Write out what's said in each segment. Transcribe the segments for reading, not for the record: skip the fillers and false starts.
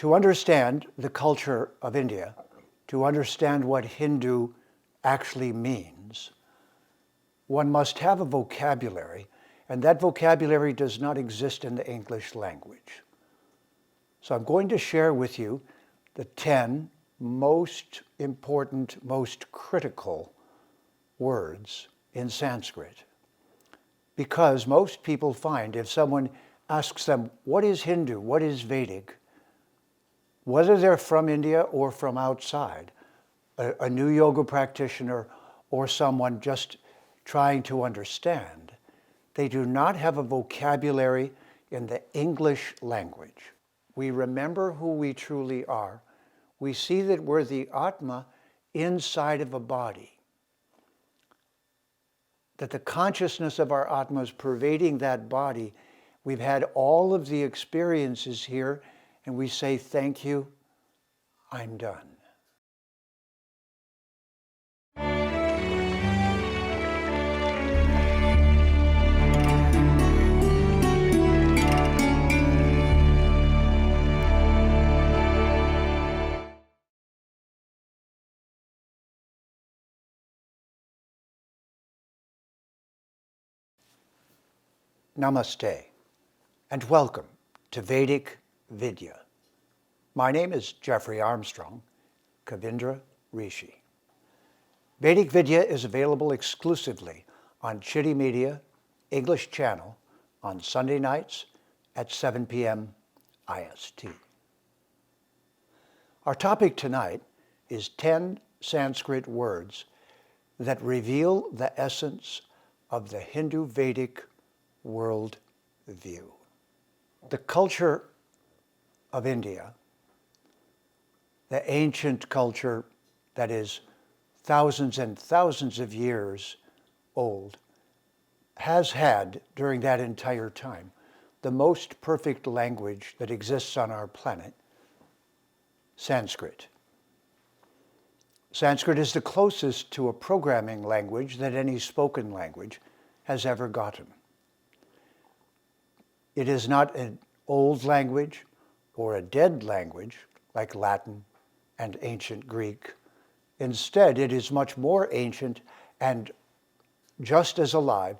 To understand the culture of India, to understand what Hindu actually means, one must have a vocabulary, and that vocabulary does not exist in the English language. So I'm going to share with you the 10 most important, most critical words in Sanskrit. Because most people find if someone asks them, what is Hindu, what is Vedic, whether they're from India or from outside, a new yoga practitioner or someone just trying to understand, they do not have a vocabulary in the English language. We remember who we truly are. We see that we're the Atma inside of a body. That the consciousness of our Atma is pervading that body. We've had all of the experiences here, and we say, thank you, I'm done. Namaste, and welcome to Vedic Vidya. My name is Jeffrey Armstrong, Kavindra Rishi. Vedic Vidya is available exclusively on Citti Media, English channel, on Sunday nights at 7 p.m. IST. Our topic tonight is 10 Sanskrit words that reveal the essence of the Hindu Vedic world view. The culture of India, the ancient culture that is thousands and thousands of years old, has had during that entire time the most perfect language that exists on our planet, Sanskrit. Sanskrit is the closest to a programming language that any spoken language has ever gotten. It is not an old language or a dead language like Latin and ancient Greek. Instead, it is much more ancient and just as alive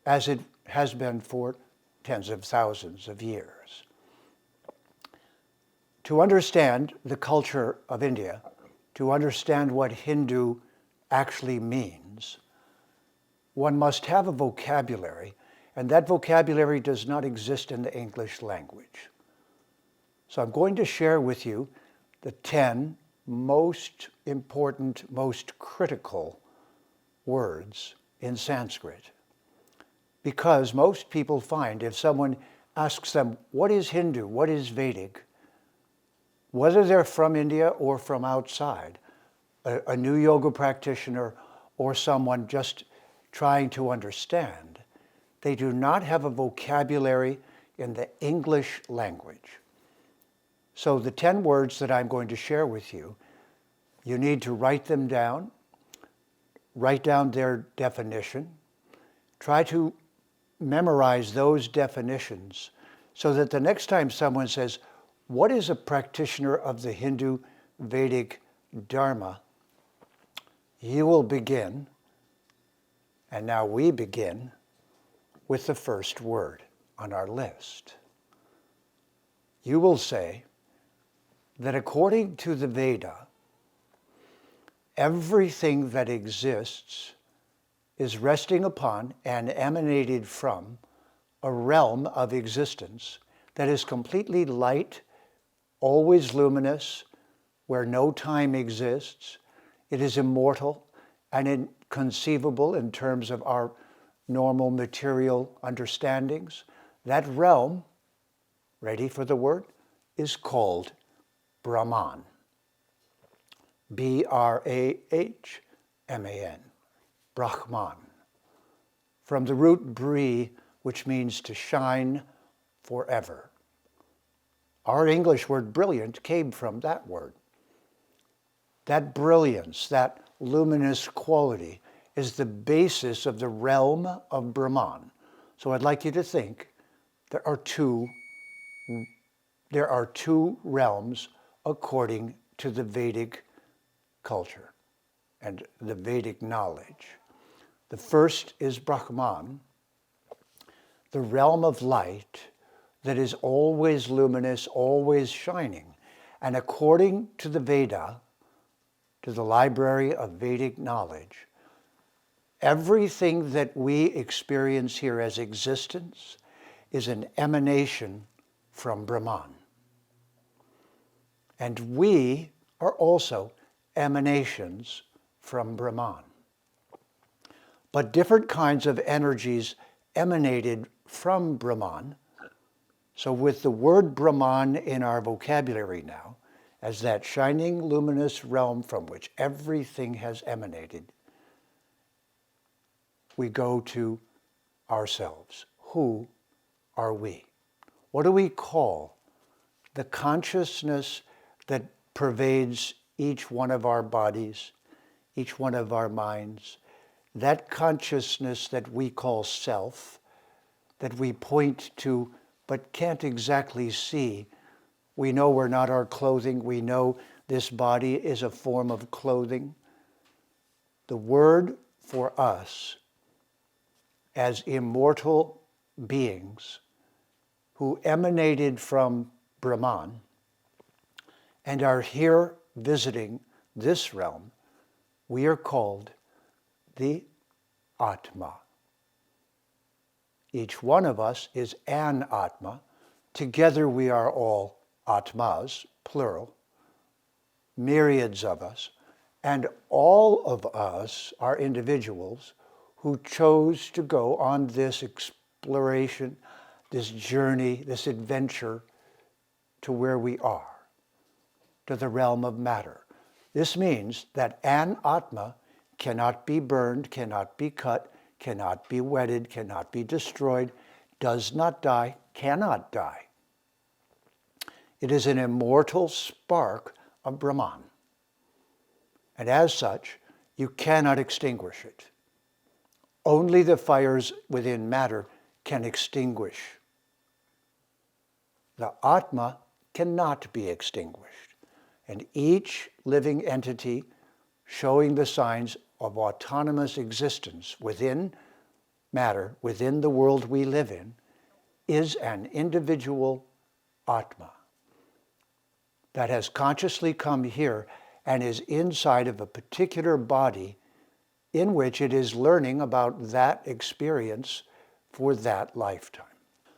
as it has been for tens of thousands of years. To understand the culture of India, to understand what Hindu actually means, one must have a vocabulary, and that vocabulary does not exist in the English language. So I'm going to share with you the 10 most important, most critical words in Sanskrit. Because most people find if someone asks them, what is Hindu, what is Vedic, whether they're from India or from outside, a new yoga practitioner or someone just trying to understand, they do not have a vocabulary in the English language. So the 10 words that I'm going to share with you, you need to write them down, write down their definition, try to memorize those definitions so that the next time someone says, what is a practitioner of the Hindu Vedic Dharma? You will begin, and now we begin, with the first word on our list. You will say that according to the Veda, everything that exists is resting upon and emanated from a realm of existence that is completely light, always luminous, where no time exists. It is immortal and inconceivable in terms of our normal material understandings. That realm, ready for the word, is called Brahman. B-R-A-H-M-A-N. Brahman. From the root bri, which means to shine forever. Our English word brilliant came from that word. That brilliance, that luminous quality is the basis of the realm of Brahman. So I'd like you to think there are two there are two realms according to the Vedic culture and the Vedic knowledge. The first is Brahman, the realm of light that is always luminous, always shining. And according to the Veda, to the library of Vedic knowledge, everything that we experience here as existence is an emanation from Brahman. And we are also emanations from Brahman. But different kinds of energies emanated from Brahman. So with the word Brahman in our vocabulary now, as that shining, luminous realm from which everything has emanated, we go to ourselves. Who are we? What do we call the consciousness that pervades each one of our bodies, each one of our minds? That consciousness that we call self, that we point to but can't exactly see. We know we're not our clothing. We know this body is a form of clothing. The word for us as immortal beings who emanated from Brahman and are here visiting this realm, we are called the Atma. Each one of us is an Atma. Together we are all Atmas, plural, myriads of us, and all of us are individuals who chose to go on this exploration, this journey, this adventure to where we are, to the realm of matter. This means that an Atma cannot be burned, cannot be cut, cannot be wedded, cannot be destroyed, does not die, cannot die. It is an immortal spark of Brahman. And as such, you cannot extinguish it. Only the fires within matter can extinguish. The Atma cannot be extinguished. And each living entity showing the signs of autonomous existence within matter, within the world we live in, is an individual Atma that has consciously come here and is inside of a particular body in which it is learning about that experience for that lifetime.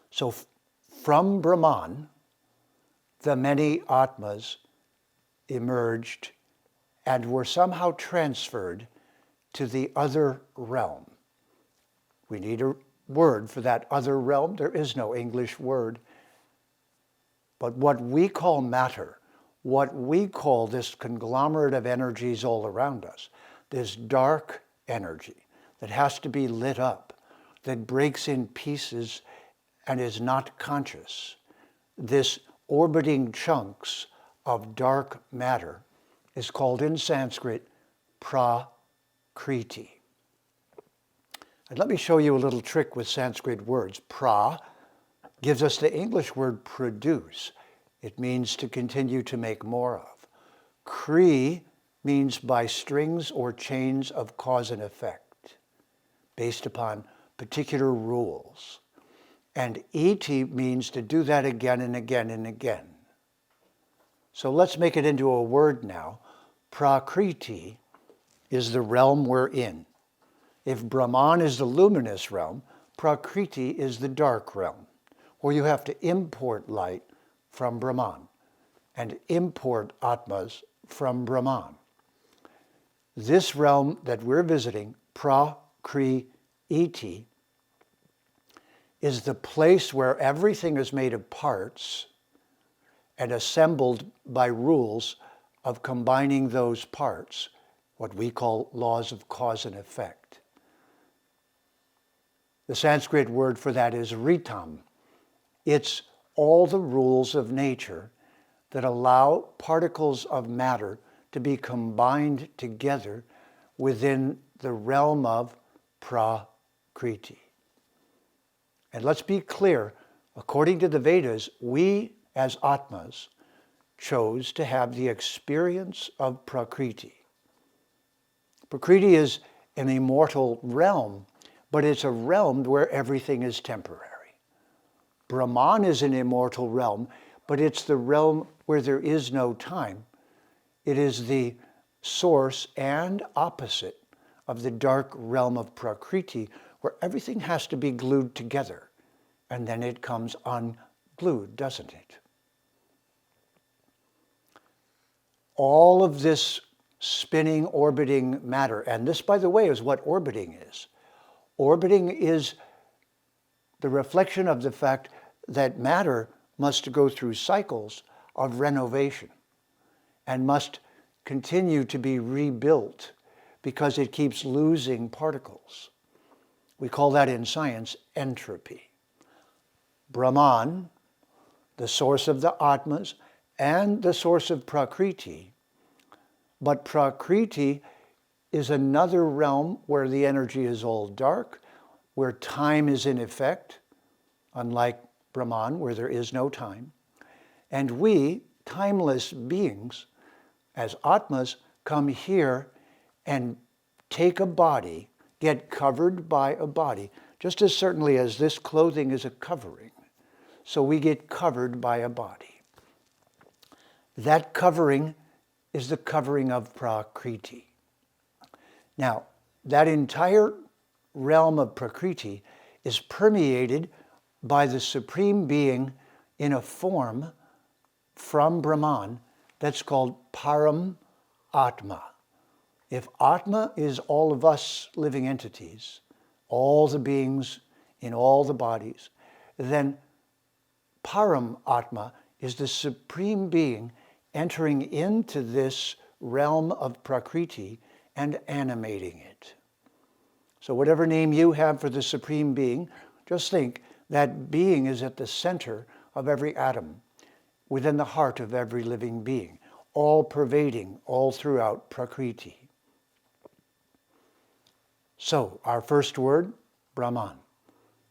So from Brahman, the many Atmas emerged and were somehow transferred to the other realm. We need a word for that other realm. There is no English word. But what we call matter, what we call this conglomerate of energies all around us, this dark energy that has to be lit up, that breaks in pieces and is not conscious, this orbiting chunks of dark matter is called in Sanskrit Prakriti. And let me show you a little trick with Sanskrit words. Pra gives us the English word produce. It means to continue to make more of. Kri means by strings or chains of cause and effect, based upon particular rules. And iti means to do that again and again and again. So let's make it into a word now. Prakriti is the realm we're in. If Brahman is the luminous realm, Prakriti is the dark realm, where you have to import light from Brahman and import Atmas from Brahman. This realm that we're visiting, Prakriti, is the place where everything is made of parts and assembled by rules of combining those parts, what we call laws of cause and effect. The Sanskrit word for that is ritam. It's all the rules of nature that allow particles of matter to be combined together within the realm of Prakriti. And let's be clear, according to the Vedas, we as Atmas, chose to have the experience of Prakriti. Prakriti is an immortal realm, but it's a realm where everything is temporary. Brahman is an immortal realm, but it's the realm where there is no time. It is the source and opposite of the dark realm of Prakriti, where everything has to be glued together, and then it comes unglued, doesn't it? All of this spinning, orbiting matter, and this, by the way, is what orbiting is. Orbiting is the reflection of the fact that matter must go through cycles of renovation and must continue to be rebuilt because it keeps losing particles. We call that in science entropy. Brahman, the source of the Atmas and the source of Prakriti, but Prakriti is another realm where the energy is all dark, where time is in effect, unlike Brahman, where there is no time. And we, timeless beings, as Atmas, come here and take a body, get covered by a body, just as certainly as this clothing is a covering. So we get covered by a body. That covering is the covering of Prakriti. Now, that entire realm of Prakriti is permeated by the Supreme Being in a form from Brahman that's called Param Atma. If Atma is all of us living entities, all the beings in all the bodies, then Param Atma is the Supreme Being entering into this realm of Prakriti and animating it. So whatever name you have for the Supreme Being, just think that being is at the center of every atom, within the heart of every living being, all pervading, all throughout Prakriti. So, our first word, Brahman.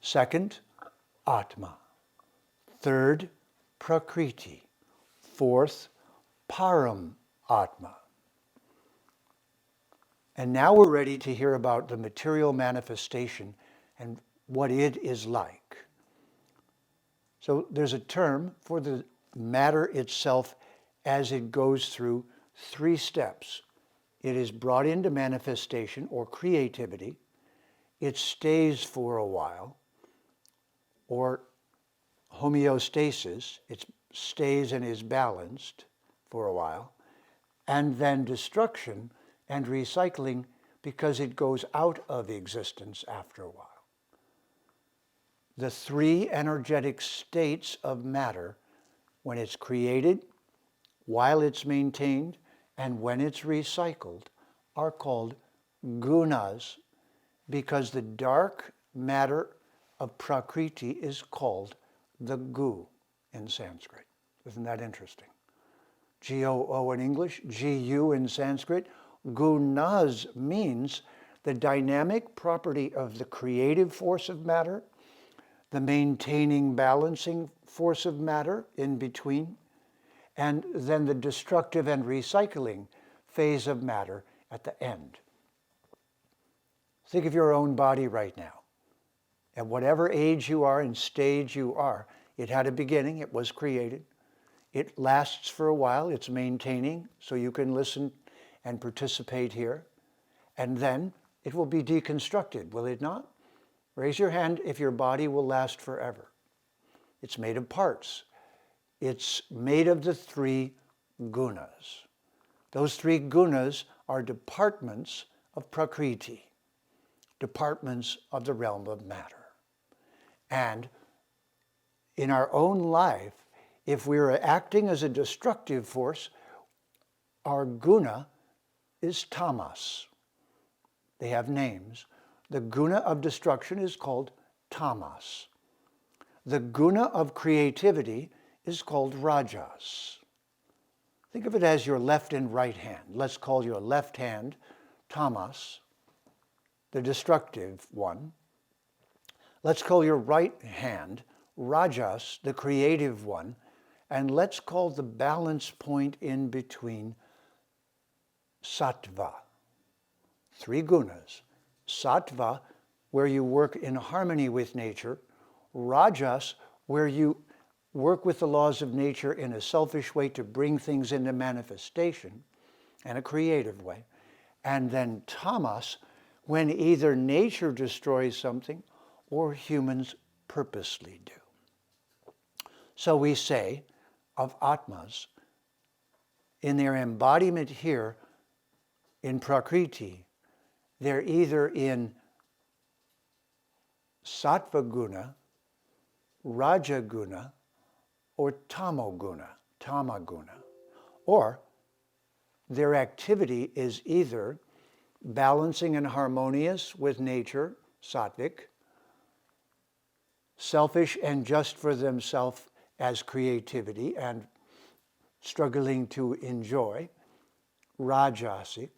Second, Atma. Third, Prakriti. Fourth, Param Atma. And now we're ready to hear about the material manifestation and what it is like. So there's a term for the matter itself as it goes through 3 steps. It is brought into manifestation or creativity. It stays for a while, or homeostasis. It stays and is balanced for a while. And then destruction and recycling, because it goes out of existence after a while. The 3 energetic states of matter, when it's created, while it's maintained, and when it's recycled, are called Gunas, because the dark matter of Prakriti is called the Gu in Sanskrit. Isn't that interesting? G-O-O in English, G-U in Sanskrit. Gunas means the dynamic property of the creative force of matter, the maintaining, balancing force of matter in between, and then the destructive and recycling phase of matter at the end. Think of your own body right now. At whatever age you are and stage you are, it had a beginning, it was created. It lasts for a while, it's maintaining, so you can listen and participate here. And then it will be deconstructed, will it not? Raise your hand if your body will last forever. It's made of parts. It's made of the 3 gunas. Those 3 gunas are departments of Prakriti, departments of the realm of matter. And in our own life, if we're acting as a destructive force, our guna is tamas. They have names. The guna of destruction is called tamas. The guna of creativity is called rajas. Think of it as your left and right hand. Let's call your left hand tamas, the destructive one. Let's call your right hand rajas, the creative one. and let's call the balance point in between sattva. 3 gunas. Sattva, where you work in harmony with nature. Rajas, where you work with the laws of nature in a selfish way to bring things into manifestation and a creative way. And then tamas, when either nature destroys something or humans purposely do. So we say of Atmas, in their embodiment here in Prakriti, they're either in Sattva Guna, Raja Guna, or Tamoguna, Tamaguna. Or their activity is either balancing and harmonious with nature, sattvic, selfish and just for themselves as creativity and struggling to enjoy, rajasic,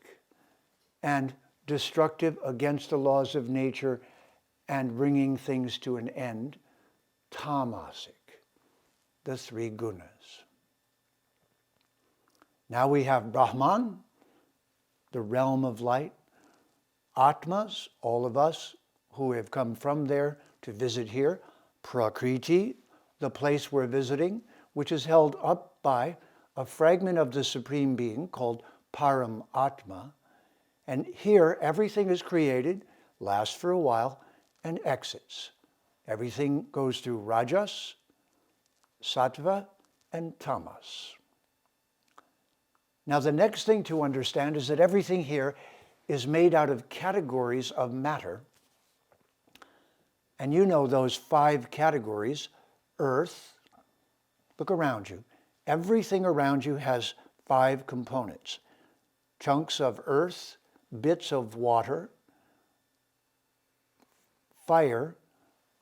and destructive against the laws of nature and bringing things to an end, tamasic, the 3 gunas. Now we have Brahman, the realm of light, Atmas, all of us who have come from there to visit here, Prakriti, the place we're visiting, which is held up by a fragment of the Supreme Being called Paramatma. And here, everything is created, lasts for a while, and exits. Everything goes through Rajas, Sattva, and Tamas. Now, the next thing to understand is that everything here is made out of categories of matter. And you know those 5 categories. Earth, look around you. Everything around you has 5 components. Chunks of earth, bits of water, fire,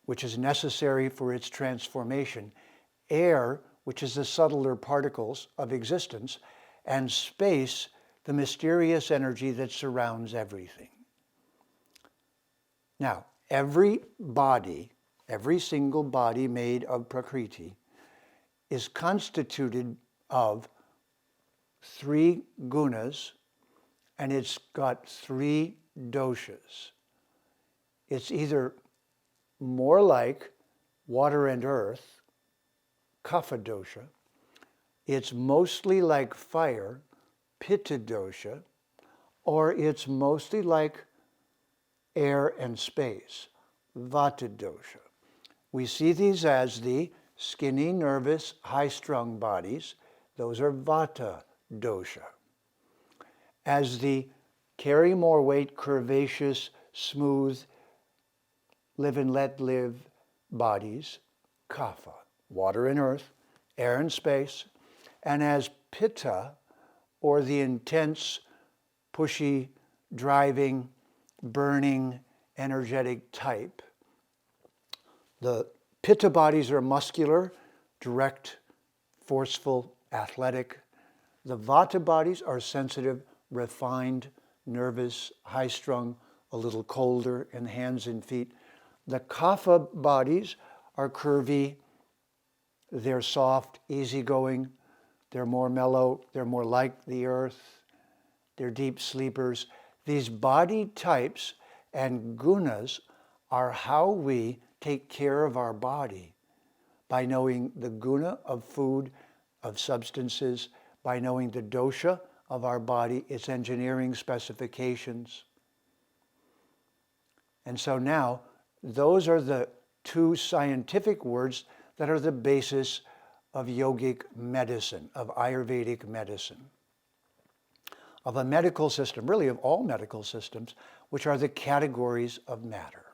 which is necessary for its transformation, air, which is the subtler particles of existence, and space, the mysterious energy that surrounds everything. Now, every body, every single body made of Prakriti is constituted of 3 gunas, and it's got 3 doshas. It's either more like water and earth, kapha dosha. It's mostly like fire, pitta dosha, or it's mostly like air and space, vata dosha. We see these as the skinny, nervous, high-strung bodies. Those are vata dosha. As the carry more weight, curvaceous, smooth, live and let live bodies, kapha, water and earth, air and space. And as pitta, or the intense, pushy, driving, burning, energetic type. The pitta bodies are muscular, direct, forceful, athletic. The vata bodies are sensitive, refined, nervous, high-strung, a little colder in the hands and feet. The kapha bodies are curvy, they're soft, easygoing, they're more mellow, they're more like the earth, they're deep sleepers. These body types and gunas are how we take care of our body by knowing the guna of food, of substances, by knowing the dosha of our body, its engineering specifications. And so now, those are the 2 scientific words that are the basis of yogic medicine, of Ayurvedic medicine, of a medical system, really of all medical systems, which are the categories of matter.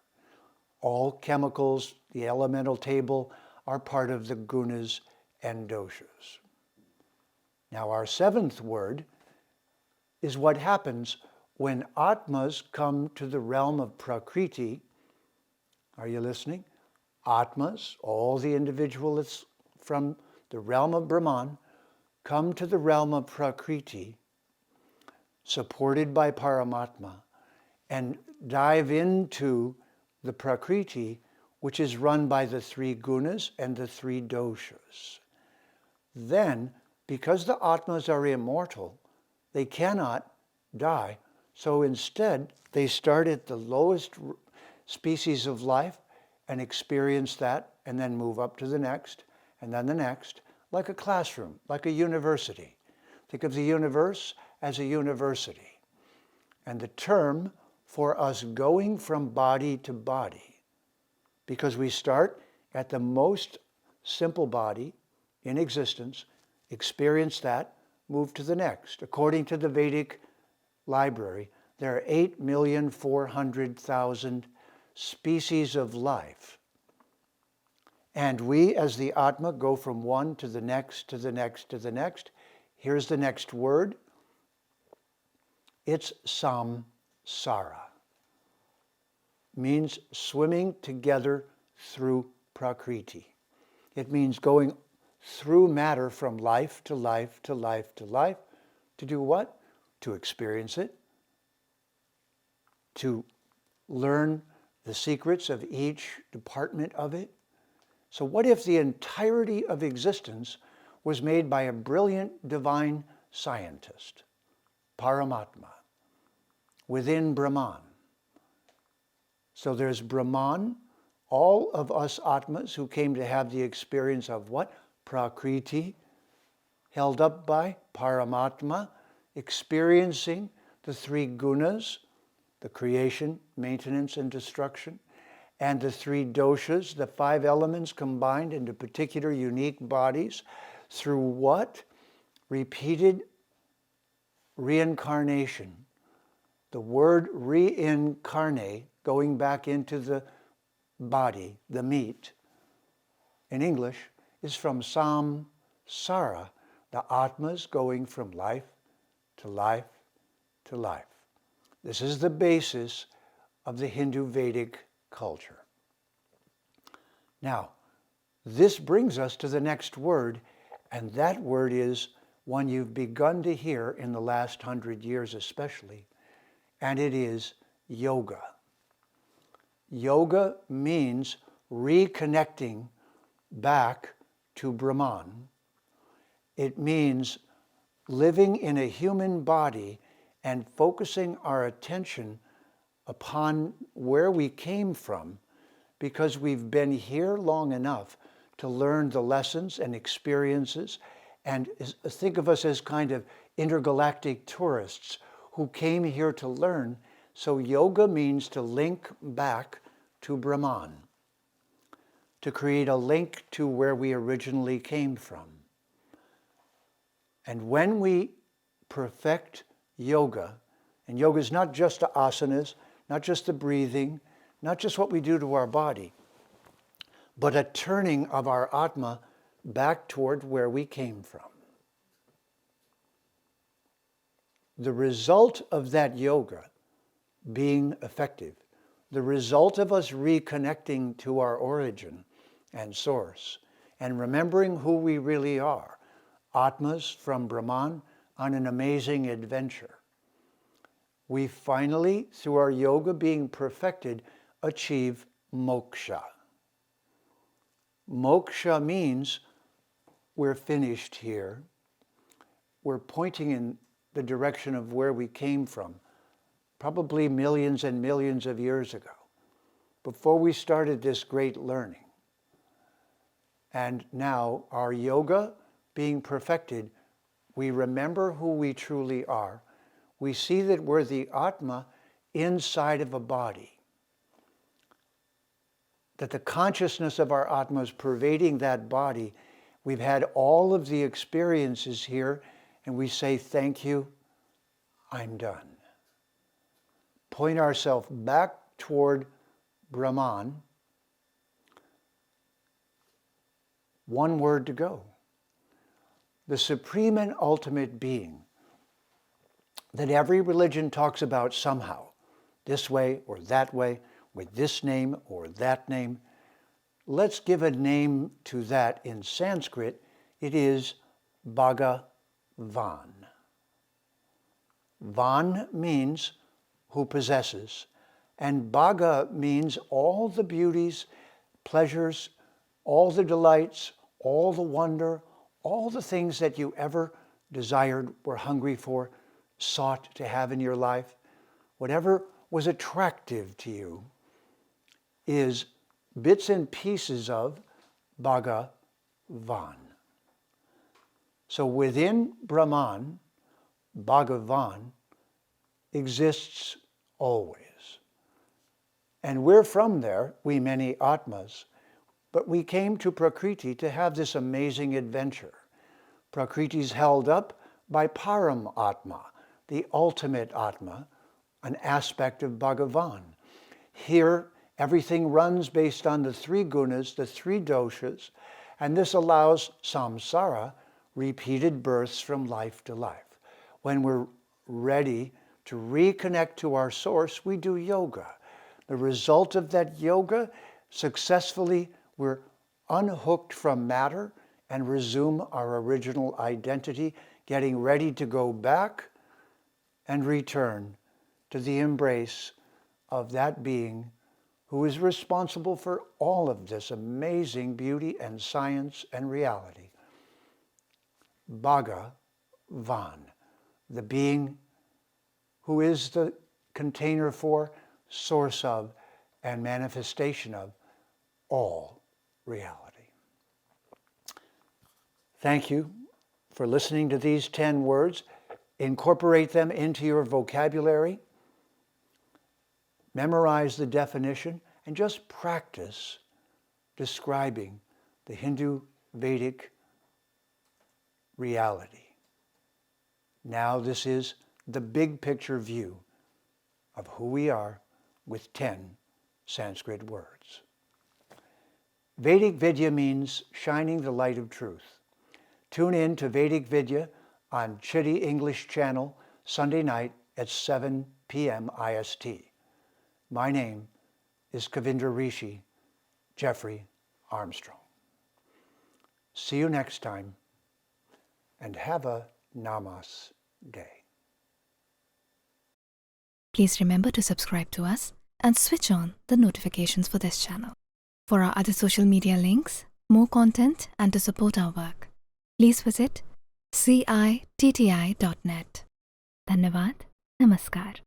All chemicals, the elemental table, are part of the gunas and doshas. Now, our 7th word is what happens when Atmas come to the realm of Prakriti. Are you listening? Atmas, all the individuals from the realm of Brahman, come to the realm of Prakriti, supported by Paramatma, and dive into the Prakriti, which is run by the 3 gunas and the 3 doshas. Then, because the Atmas are immortal, they cannot die. So instead, they start at the lowest species of life and experience that, and then move up to the next, and then the next, like a classroom, like a university. Think of the universe as a university. And the term for us going from body to body, because we start at the most simple body in existence, experience that, move to the next. According to the Vedic library, there are 8,400,000 species of life. And we, as the Atma, go from one to the next, to the next, to the next. Here's the next word. It's Samsara. Means swimming together through Prakriti. It means going through matter from life to life to life to life. To do what? To experience it. To learn the secrets of each department of it. So what if the entirety of existence was made by a brilliant divine scientist, Paramatma, within Brahman? So there's Brahman, all of us Atmas who came to have the experience of what? Prakriti, held up by Paramatma, experiencing the three Gunas, the creation, maintenance, and destruction, and the three Doshas, the five elements combined into particular unique bodies, through what? Repeated reincarnation. The word reincarnate, going back into the body, the meat, in English, is from Samsara, the Atmas going from life to life to life. This is the basis of the Hindu Vedic culture. Now, this brings us to the next word, and that word is one you've begun to hear in the last 100 years especially, and it is yoga. Yoga means reconnecting back to Brahman. It means living in a human body and focusing our attention upon where we came from, because we've been here long enough to learn the lessons and experiences, and think of us as kind of intergalactic tourists who came here to learn. So yoga means to link back to Brahman, to create a link to where we originally came from. And when we perfect yoga, and yoga is not just the asanas, not just the breathing, not just what we do to our body, but a turning of our Atma back toward where we came from. The result of that yoga being effective, the result of us reconnecting to our origin and source, and remembering who we really are, Atmas from Brahman on an amazing adventure, we finally, through our yoga being perfected, achieve moksha. Moksha means we're finished here. We're pointing in the direction of where we came from, probably millions and millions of years ago, before we started this great learning. And now, our yoga being perfected, we remember who we truly are. We see that we're the Atma inside of a body, that the consciousness of our Atma is pervading that body. We've had all of the experiences here, and we say, thank you, I'm done. Point ourselves back toward Brahman. One word to go. The supreme and ultimate being that every religion talks about somehow, this way or that way, with this name or that name. Let's give a name to that in Sanskrit. It is Bhagavan. Van means who possesses, and Bhaga means all the beauties, pleasures, all the delights, all the wonder, all the things that you ever desired, were hungry for, sought to have in your life, whatever was attractive to you, is bits and pieces of Bhagavan. So within Brahman, Bhagavan exists always. And we're from there, we many Atmas, but we came to Prakriti to have this amazing adventure. Prakriti is held up by Paramatma, the ultimate Atma, an aspect of Bhagavan. Here, everything runs based on the three Gunas, the three Doshas, and this allows Samsara, repeated births from life to life. When we're ready to reconnect to our source, we do yoga. The result of that yoga, successfully, we're unhooked from matter and resume our original identity, getting ready to go back and return to the embrace of that being who is responsible for all of this amazing beauty and science and reality. Bhagavan, the being who is the container for, source of, and manifestation of all reality. Thank you for listening to these 10 words. Incorporate them into your vocabulary. Memorize the definition and just practice describing the Hindu Vedic reality. Now this is the big picture view of who we are with 10 Sanskrit words. Vedic Vidya means shining the light of truth. Tune in to Vedic Vidya on Citti English channel Sunday night at 7 p.m. IST. My name is Kavindra Rishi, Jeffrey Armstrong. See you next time, and have a Namaste. Please remember to subscribe to us and switch on the notifications for this channel. For our other social media links, more content, and to support our work, please visit citti.net. Dhanyavad. Namaskar.